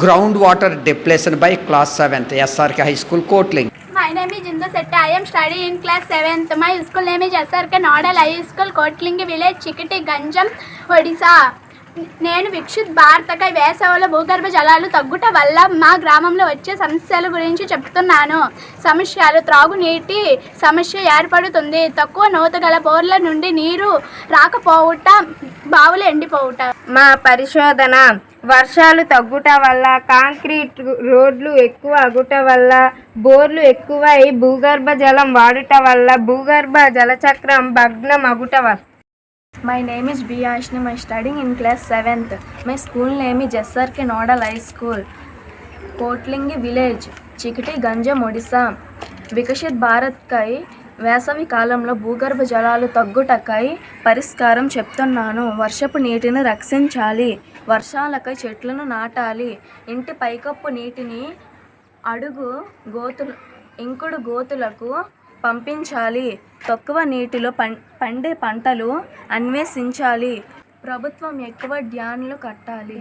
groundwater depletion by class 7th SRK High School, Kotling. My name is Jindu Setti. I am studying in class 7th. My school name is SRK Nodal High School, Kotlingi village, Chikati Ganjam, Odisha. నేను విక్షిత్ భారతకై వేసవిలో భూగర్భ జలాలు తగ్గుట వల్ల మా గ్రామంలో వచ్చే సమస్యల గురించి చెప్తున్నాను. సమస్యలు: త్రాగునీటి సమస్య ఏర్పడుతుంది. తక్కువ నూతగల బోర్ల నుండి నీరు రాకపోవుట, బావులు ఎండిపోవుట. మా పరిశోధన: వర్షాలు తగ్గుట వల్ల, కాంక్రీట్ రోడ్లు ఎక్కువ అగుట వల్ల, బోర్లు ఎక్కువై భూగర్భ జలం వాడుట వల్ల భూగర్భ జలచక్రం భగ్నం అగుట వల్ల. My name is B. Ashnim. I am studying in class 7th. My school name is SRK Nodal High School, Kotlingi village, Chikati Ganjam, Odisha. Viksit భారత్కై వేసవి కాలంలో భూగర్భ జలాలు తగ్గుటకై పరిష్కారం చెప్తున్నాను. వర్షపు నీటిని రక్షించాలి. వర్షాలకై చెట్లను నాటాలి. ఇంటి పైకప్పు నీటిని ఇంకుడు గోతులకు పంపించాలి. తక్కువ నీటిలో పండే పంటలు అన్వేషించాలి. ప్రభుత్వం ఎక్కువ డ్యాన్లు కట్టాలి.